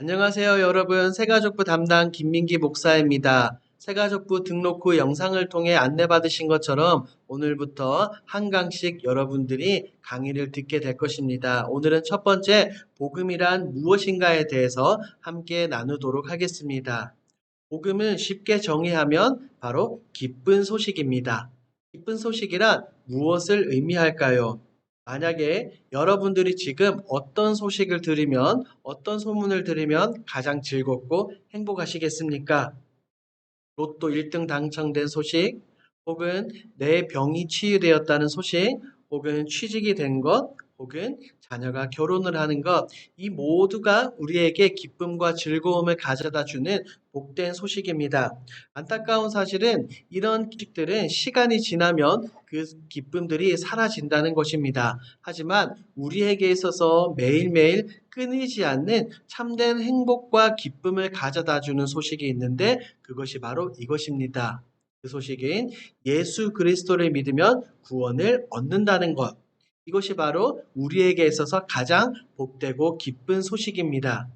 안녕하세요, 여러분. 새가족부 담당 김민기 목사입니다. 새가족부 등록 후 영상을 통해 안내받으신 것처럼 오늘부터 한 강씩 여러분들이 강의를 듣게 될 것입니다. 오늘은 첫 번째, 복음이란 무엇인가에 대해서 함께 나누도록 하겠습니다. 복음은 쉽게 정의하면 바로 기쁜 소식입니다. 기쁜 소식이란 무엇을 의미할까요? 만약에 여러분들이 지금 어떤 소식을 들으면, 어떤 소문을 들으면 가장 즐겁고 행복하시겠습니까? 로또 1등 당첨된 소식, 혹은 내 병이 치유되었다는 소식, 혹은 취직이 된 것, 혹은 자녀가 결혼을 하는 것, 이 모두가 우리에게 기쁨과 즐거움을 가져다 주는 복된 소식입니다. 안타까운 사실은 이런 소식들은 시간이 지나면 그 기쁨들이 사라진다는 것입니다. 하지만 우리에게 있어서 매일매일 끊이지 않는 참된 행복과 기쁨을 가져다 주는 소식이 있는데 그것이 바로 이것입니다. 그 소식인 예수 그리스도를 믿으면 구원을 얻는다는 것. 이것이 바로 우리에게 있어서 가장 복되고 기쁜 소식입니다.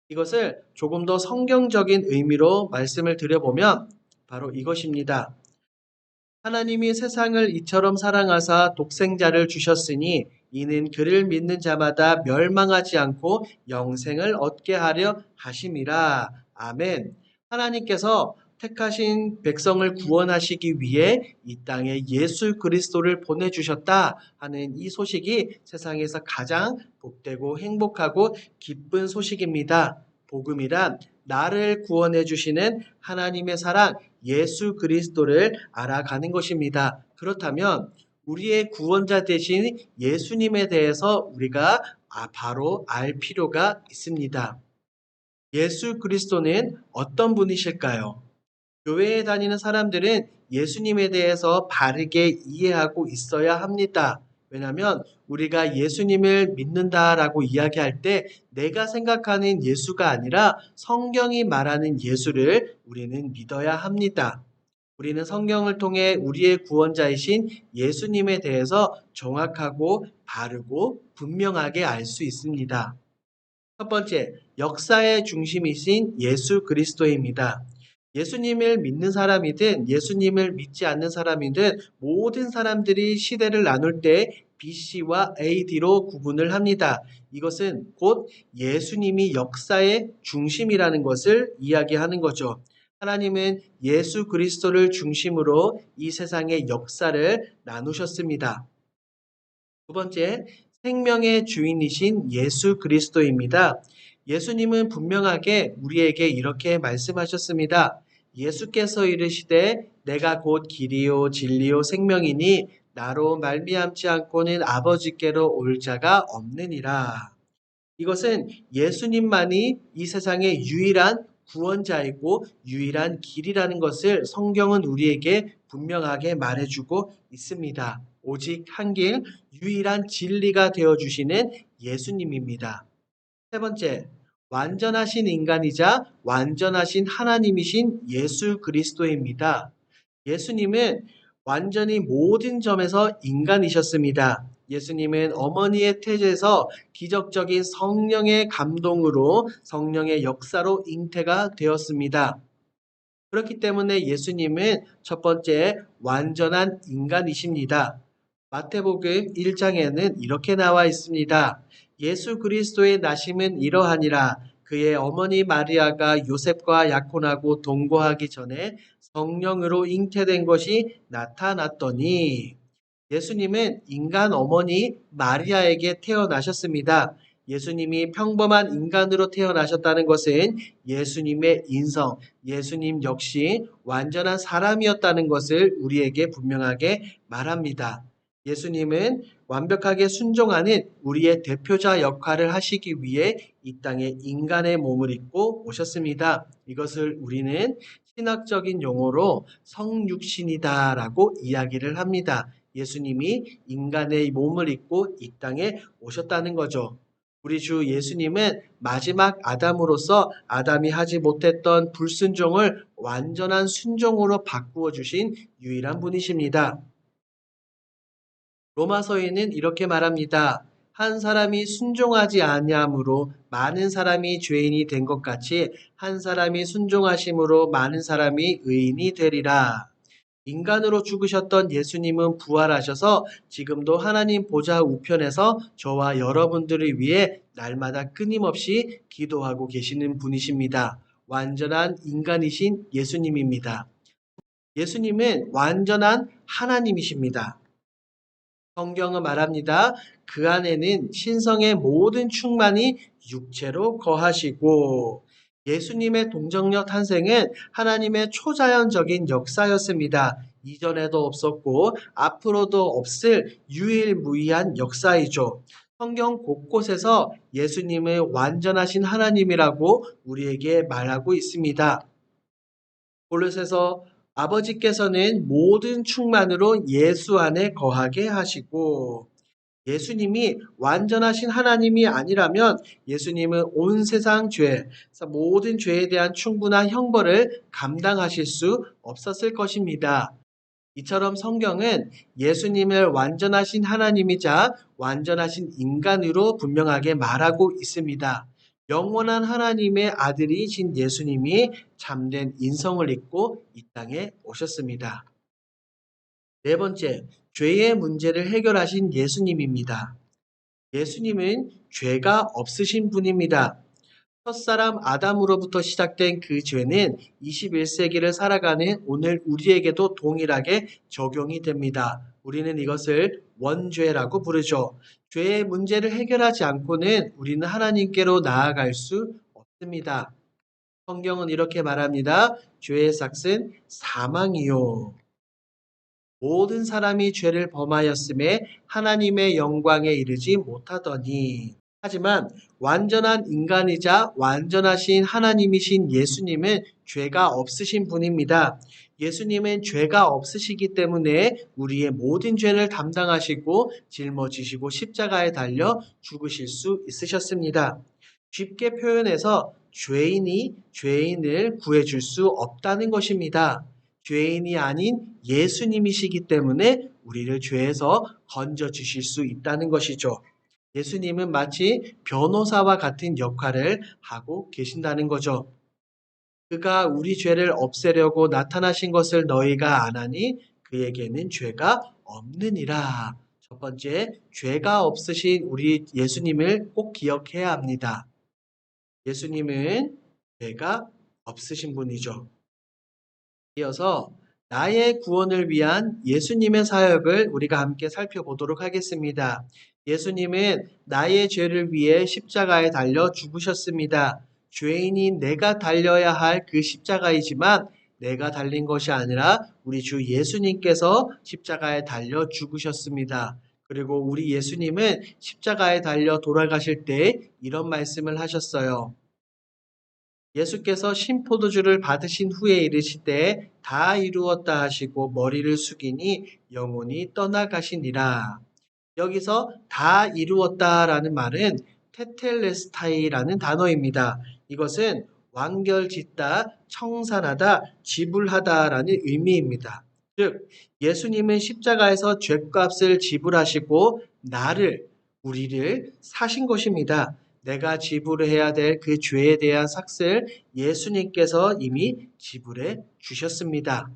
이것을 조금 더 성경적인 의미로 말씀을 드려보면 바로 이것입니다. 하나님이 세상을 이처럼 사랑하사 독생자를 주셨으니 이는 그를 믿는 자마다 멸망하지 않고 영생을 얻게 하려 하심이라. 아멘. 하나님께서 택하신 백성을 구원하시기 위해 이 땅에 예수 그리스도를 보내주셨다 하는 이 소식이 세상에서 가장 복되고 행복하고 기쁜 소식입니다. 복음이란 나를 구원해 주시는 하나님의 사랑, 예수 그리스도를 알아가는 것입니다. 그렇다면 우리의 구원자 되신 예수님에 대해서 우리가 바로 알 필요가 있습니다. 예수 그리스도는 어떤 분이실까요? 교회에 다니는 사람들은 예수님에 대해서 바르게 이해하고 있어야 합니다. 왜냐하면 우리가 예수님을 믿는다라고 이야기할 때 내가 생각하는 예수가 아니라 성경이 말하는 예수를 우리는 믿어야 합니다. 우리는 성경을 통해 우리의 구원자이신 예수님에 대해서 정확하고 바르고 분명하게 알 수 있습니다. 첫 번째, 역사의 중심이신 예수 그리스도입니다. 예수님을 믿는 사람이든 예수님을 믿지 않는 사람이든 모든 사람들이 시대를 나눌 때 BC와 AD로 구분을 합니다. 이것은 곧 예수님이 역사의 중심이라는 것을 이야기하는 거죠. 하나님은 예수 그리스도를 중심으로 이 세상의 역사를 나누셨습니다. 두 번째, 생명의 주인이신 예수 그리스도입니다. 예수님은 분명하게 우리에게 이렇게 말씀하셨습니다. 예수께서 이르시되 내가 곧 길이요 진리요 생명이니 나로 말미암지 않고는 아버지께로 올 자가 없느니라. 이것은 예수님만이 이 세상의 유일한 구원자이고 유일한 길이라는 것을 성경은 우리에게 분명하게 말해주고 있습니다. 오직 한 길, 유일한 진리가 되어주시는 예수님입니다. 세 번째, 완전하신 인간이자 완전하신 하나님이신 예수 그리스도입니다. 예수님은 완전히 모든 점에서 인간이셨습니다. 예수님은 어머니의 태에서 기적적인 성령의 감동으로 성령의 역사로 잉태가 되었습니다. 그렇기 때문에 예수님은 첫 번째 완전한 인간이십니다. 마태복음 1장에는 이렇게 나와 있습니다. 예수 그리스도의 나심은 이러하니라. 그의 어머니 마리아가 요셉과 약혼하고 동거하기 전에 성령으로 잉태된 것이 나타났더니 예수님은 인간 어머니 마리아에게 태어나셨습니다. 예수님이 평범한 인간으로 태어나셨다는 것은 예수님의 인성, 예수님 역시 완전한 사람이었다는 것을 우리에게 분명하게 말합니다. 예수님은 완벽하게 순종하는 우리의 대표자 역할을 하시기 위해 이 땅에 인간의 몸을 입고 오셨습니다. 이것을 우리는 신학적인 용어로 성육신이다라고 이야기를 합니다. 예수님이 인간의 몸을 입고 이 땅에 오셨다는 거죠. 우리 주 예수님은 마지막 아담으로서 아담이 하지 못했던 불순종을 완전한 순종으로 바꾸어 주신 유일한 분이십니다. 로마서에는 이렇게 말합니다. 한 사람이 순종하지 아니함으로 많은 사람이 죄인이 된 것 같이 한 사람이 순종하심으로 많은 사람이 의인이 되리라. 인간으로 죽으셨던 예수님은 부활하셔서 지금도 하나님 보좌 우편에서 저와 여러분들을 위해 날마다 끊임없이 기도하고 계시는 분이십니다. 완전한 인간이신 예수님입니다. 예수님은 완전한 하나님이십니다. 성경은 말합니다. 그 안에는 신성의 모든 충만이 육체로 거하시고 예수님의 동정녀 탄생은 하나님의 초자연적인 역사였습니다. 이전에도 없었고 앞으로도 없을 유일무이한 역사이죠. 성경 곳곳에서 예수님을 완전하신 하나님이라고 우리에게 말하고 있습니다. 골로새서 아버지께서는 모든 충만으로 예수 안에 거하게 하시고 예수님이 완전하신 하나님이 아니라면 예수님은 온 세상 죄, 모든 죄에 대한 충분한 형벌을 감당하실 수 없었을 것입니다. 이처럼 성경은 예수님을 완전하신 하나님이자 완전하신 인간으로 분명하게 말하고 있습니다. 영원한 하나님의 아들이신 예수님이 참된 인성을 입고 이 땅에 오셨습니다. 네 번째, 죄의 문제를 해결하신 예수님입니다. 예수님은 죄가 없으신 분입니다. 첫사람 아담으로부터 시작된 그 죄는 21세기를 살아가는 오늘 우리에게도 동일하게 적용이 됩니다. 우리는 이것을 원죄라고 부르죠. 죄의 문제를 해결하지 않고는 우리는 하나님께로 나아갈 수 없습니다. 성경은 이렇게 말합니다. 죄의 삭은 사망이요. 모든 사람이 죄를 범하였음에 하나님의 영광에 이르지 못하더니. 하지만 완전한 인간이자 완전하신 하나님이신 예수님은 죄가 없으신 분입니다. 예수님은 죄가 없으시기 때문에 우리의 모든 죄를 담당하시고 짊어지시고 십자가에 달려 죽으실 수 있으셨습니다. 쉽게 표현해서 죄인이 죄인을 구해줄 수 없다는 것입니다. 죄인이 아닌 예수님이시기 때문에 우리를 죄에서 건져주실 수 있다는 것이죠. 예수님은 마치 변호사와 같은 역할을 하고 계신다는 거죠. 그가 우리 죄를 없애려고 나타나신 것을 너희가 아나니 그에게는 죄가 없느니라. 첫 번째, 죄가 없으신 우리 예수님을 꼭 기억해야 합니다. 예수님은 죄가 없으신 분이죠. 이어서 나의 구원을 위한 예수님의 사역을 우리가 함께 살펴보도록 하겠습니다. 예수님은 나의 죄를 위해 십자가에 달려 죽으셨습니다. 죄인인 내가 달려야 할 그 십자가이지만 내가 달린 것이 아니라 우리 주 예수님께서 십자가에 달려 죽으셨습니다. 그리고 우리 예수님은 십자가에 달려 돌아가실 때 이런 말씀을 하셨어요. 예수께서 신포도주를 받으신 후에 이르시되 다 이루었다 하시고 머리를 숙이니 영혼이 떠나가시니라. 여기서 다 이루었다라는 말은 테텔레스타이라는 단어입니다. 이것은 완결짓다, 청산하다, 지불하다라는 의미입니다. 즉 예수님은 십자가에서 죄값을 지불하시고 우리를 사신 것입니다. 내가 지불해야 될 그 죄에 대한 삭을 예수님께서 이미 지불해 주셨습니다.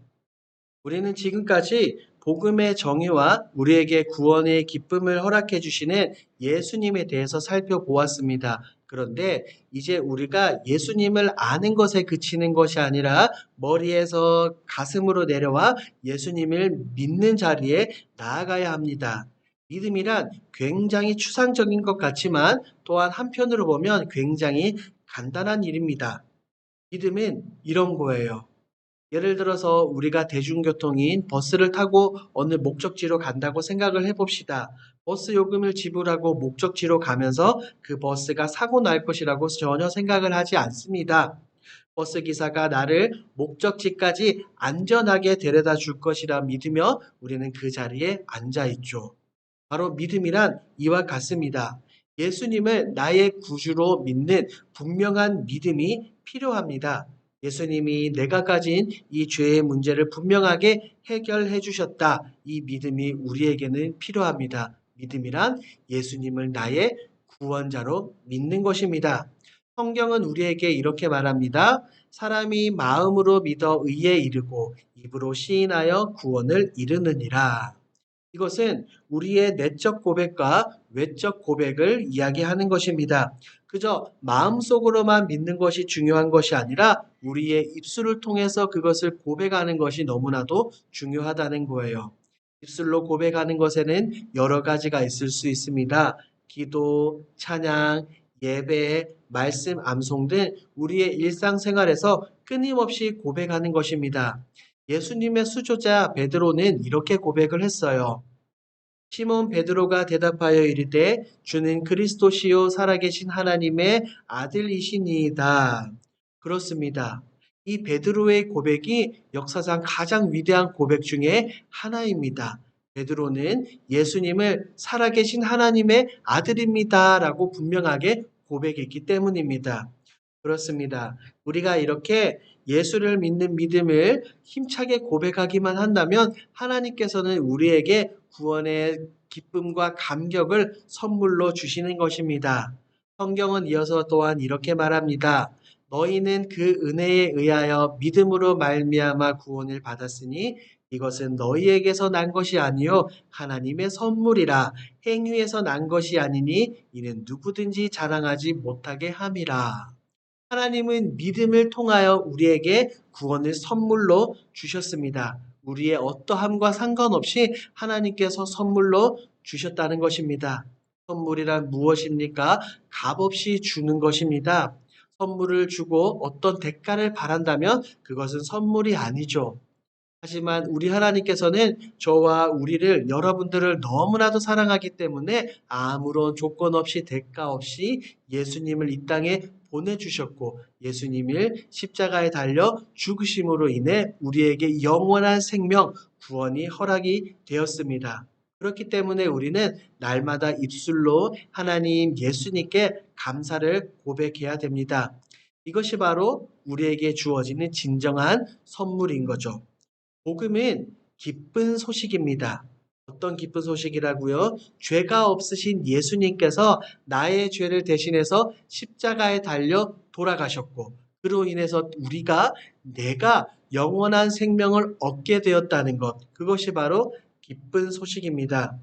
우리는 지금까지 복음의 정의와 우리에게 구원의 기쁨을 허락해 주시는 예수님에 대해서 살펴보았습니다. 그런데 이제 우리가 예수님을 아는 것에 그치는 것이 아니라 머리에서 가슴으로 내려와 예수님을 믿는 자리에 나아가야 합니다. 믿음이란 굉장히 추상적인 것 같지만 또한 한편으로 보면 굉장히 간단한 일입니다. 믿음은 이런 거예요. 예를 들어서 우리가 대중교통인 버스를 타고 어느 목적지로 간다고 생각을 해봅시다. 버스 요금을 지불하고 목적지로 가면서 그 버스가 사고 날 것이라고 전혀 생각을 하지 않습니다. 버스 기사가 나를 목적지까지 안전하게 데려다 줄 것이라 믿으며 우리는 그 자리에 앉아 있죠. 바로 믿음이란 이와 같습니다. 예수님을 나의 구주로 믿는 분명한 믿음이 필요합니다. 예수님이 내가 가진 이 죄의 문제를 분명하게 해결해 주셨다. 이 믿음이 우리에게는 필요합니다. 믿음이란 예수님을 나의 구원자로 믿는 것입니다. 성경은 우리에게 이렇게 말합니다. 사람이 마음으로 믿어 의에 이르고 입으로 시인하여 구원을 이루느니라. 이것은 우리의 내적 고백과 외적 고백을 이야기하는 것입니다. 그저 마음속으로만 믿는 것이 중요한 것이 아니라 우리의 입술을 통해서 그것을 고백하는 것이 너무나도 중요하다는 거예요. 입술로 고백하는 것에는 여러 가지가 있을 수 있습니다. 기도, 찬양, 예배, 말씀, 암송 등 우리의 일상생활에서 끊임없이 고백하는 것입니다. 예수님의 수조자 베드로는 이렇게 고백을 했어요. 시몬 베드로가 대답하여 이르되 주는 그리스도시요 살아계신 하나님의 아들이시니이다. 그렇습니다. 이 베드로의 고백이 역사상 가장 위대한 고백 중에 하나입니다. 베드로는 예수님을 살아계신 하나님의 아들입니다라고 분명하게 고백했기 때문입니다. 그렇습니다. 우리가 이렇게 예수를 믿는 믿음을 힘차게 고백하기만 한다면 하나님께서는 우리에게 구원의 기쁨과 감격을 선물로 주시는 것입니다. 성경은 이어서 또한 이렇게 말합니다. 너희는 그 은혜에 의하여 믿음으로 말미암아 구원을 받았으니 이것은 너희에게서 난 것이 아니요 하나님의 선물이라. 행위에서 난 것이 아니니 이는 누구든지 자랑하지 못하게 함이라. 하나님은 믿음을 통하여 우리에게 구원을 선물로 주셨습니다. 우리의 어떠함과 상관없이 하나님께서 선물로 주셨다는 것입니다. 선물이란 무엇입니까? 값없이 주는 것입니다. 선물을 주고 어떤 대가를 바란다면 그것은 선물이 아니죠. 하지만 우리 하나님께서는 저와 우리를 여러분들을 너무나도 사랑하기 때문에 아무런 조건 없이 대가 없이 예수님을 이 땅에 보내주셨고 예수님을 십자가에 달려 죽으심으로 인해 우리에게 영원한 생명, 구원이 허락이 되었습니다. 그렇기 때문에 우리는 날마다 입술로 하나님 예수님께 감사를 고백해야 됩니다. 이것이 바로 우리에게 주어지는 진정한 선물인 거죠. 복음은 기쁜 소식입니다. 어떤 기쁜 소식이라고요? 죄가 없으신 예수님께서 나의 죄를 대신해서 십자가에 달려 돌아가셨고 그로 인해서 내가 영원한 생명을 얻게 되었다는 것. 그것이 바로 기쁜 소식입니다.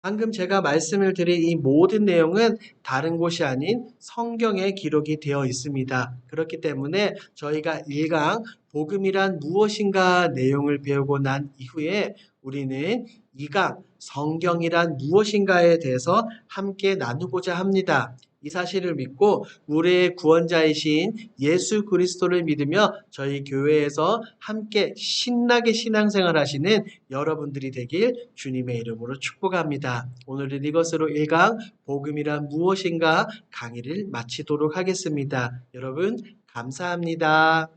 방금 제가 말씀을 드린 이 모든 내용은 다른 곳이 아닌 성경에 기록이 되어 있습니다. 그렇기 때문에 저희가 1강 복음이란 무엇인가 내용을 배우고 난 이후에 우리는 2강 성경이란 무엇인가에 대해서 함께 나누고자 합니다. 이 사실을 믿고 우리의 구원자이신 예수 그리스도를 믿으며 저희 교회에서 함께 신나게 신앙생활 하시는 여러분들이 되길 주님의 이름으로 축복합니다. 오늘은 이것으로 1강 복음이란 무엇인가 강의를 마치도록 하겠습니다. 여러분 감사합니다.